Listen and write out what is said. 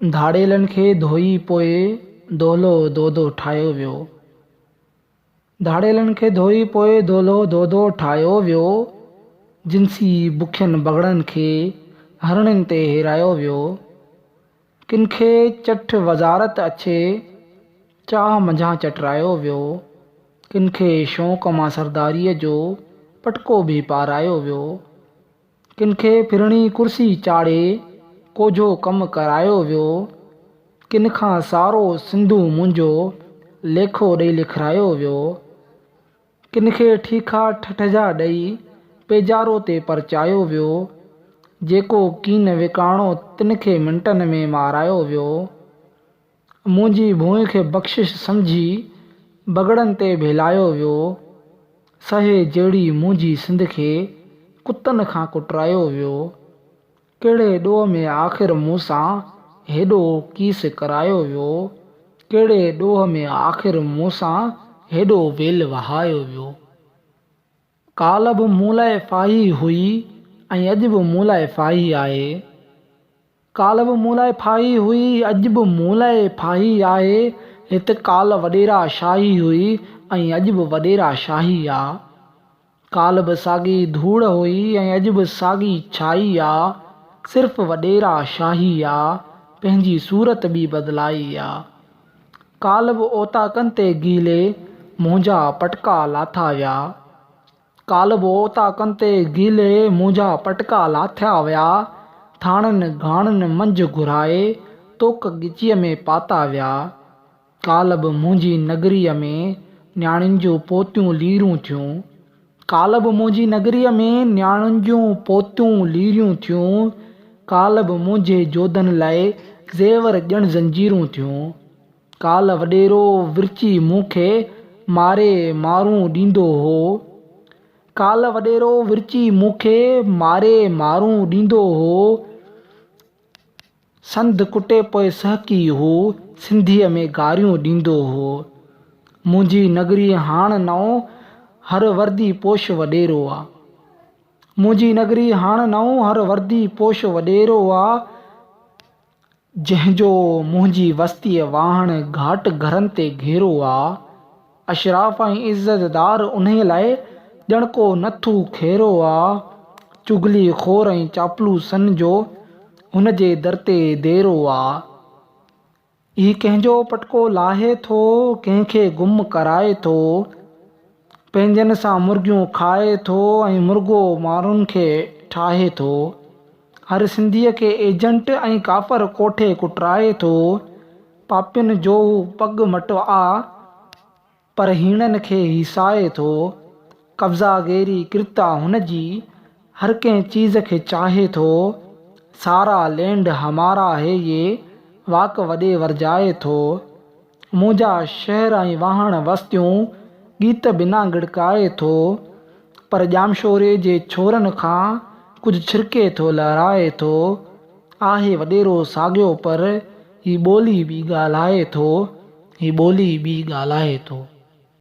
धाड़ेलनि खे धोई पोइ दोलो दोदो ठाहियो वियो। धाड़ेलनि खे धोई पोइ दोलो दोदो ठाहियो वियो। जिंसी बुखियनि बगड़नि खे हरणनि ते हिरायो वियो। किन खे चठ वज़ारत अचे चाह मंझां चटरायो वियो। किन खे शौक़ मां सरदारीअ जो पटको बि पारायो वियो। किन खे फिरणी कुर्सी चाढ़े कोझो कमु करायो वियो। किन खां सारो सिंधू मुंहिंजो लेखो ॾेई लिखारायो वियो। किन खे ठीका ठठजा ॾेई पेजारो ते परचायो वियो। जेको कीन विकाणो तिन खे मिंटनि में मारायो वियो। मुंहिंजी भूंइ खे बख़्शिश सम्झी बगड़नि ते भेलायो वियो। सहे जहिड़ी मुंहिंजी सिंध खे कुतनि खां कुटरायो वियो। कहिड़े ॾोह में आख़िर मूंसां हेॾो कीस करायो वियो। कहिड़े ॾोह में आख़िर मूंसां हेॾो वेल वहायो वियो। काल्ह बि मूं लाइ फाही हुई ऐं अॼु बि मूं लाइ फाही आहे। काल्ह बि मूं लाइ फाही हुई अॼु बि मूं लाइ फाही आहे। हिते काल्ह वॾेरा शाही हुई ऐं अॼु बि वॾेरा शाही आहे। काल्ह बि साॻी धूड़ हुई ऐं अॼु बि साॻी छाई आहे। सिर्फ़ वॾेरा शाही आहे, पंहिंजी सूरत बि बदिलाई आहे। काल्ह बि ओताकनि ते गीले मुंहिंजा पटका लाथा विया। काल्ह बि ओताकनि ते गीले मुंहिंजा पटका लाथिया विया। थाणनि घाणनि मंझि घुराए तोक गिचीअ में पाता विया। काल्ह बि मुंहिंजी नगरीअ में न्याणियुनि जूं पोतियूं लीरियूं थियूं। काल्ह बि मुंहिंजी नगरीअ में न्याणियुनि जूं पोतियूं लीरियूं थियूं। काल्ह बि मुंहिंजे जोधनि लाइ ज़ेवर ॼण ज़ंजीरूं थियूं। काल्ह वॾेरो विरची मूंखे मारे मारूं ॾींदो हो। काल्ह वॾेरो विरची मूंखे मारे मारूं ॾींदो हो। संद कुटे पोइ सहकी हो सिंधीअ में गारियूं ॾींदो हो। मुंहिंजी नगरी हाण नओं हर वर्दी पोश वॾेरो आहे। मुंहिंजी नगरी हाण नओं हर वर्दी पोश वॾेरो आहे। जंहिंजो मुंहिंजी वस्तीअ वाहण घाट घरनि ते घेरो आहे। अशराफ ऐं इज़तदार उन लाइ ॼण को नथू खेरो आहे। चुगली खोर ऐं चापलूसन जो हुन जे दर ते देरो आहे। हीउ कंहिंजो पटको लाहे थो, कंहिंखे गुम कराए थो। पंहिंजनि सां मुर्गियूं खाए थो ऐं मुर्गो माण्हुनि खे ठाहे थो। हर सिंधीअ खे एजेंट ऐं काफ़र कोठे कुटराए थो। पापियुनि जो पग मटवा पर हीणनि खे हिसाए थो। कब्ज़ागेरी किरता हुन जी हर कंहिं चीज़ खे चाहे थो। सारा लैंड हमारा है ये वाक वॾे वरजाए थो। मुंहिंजा शहर ऐं वाहण वस्तियूं गीत बिना गिड़काए थो। पर ॼामशोरे जे छोरनि खां कुझु छिरके थो लहराए थो। आहे वॾेरो साॻियो पर ही ॿोली बि ॻाल्हाए थो। ही ॿोली बि ॻाल्हाए थो।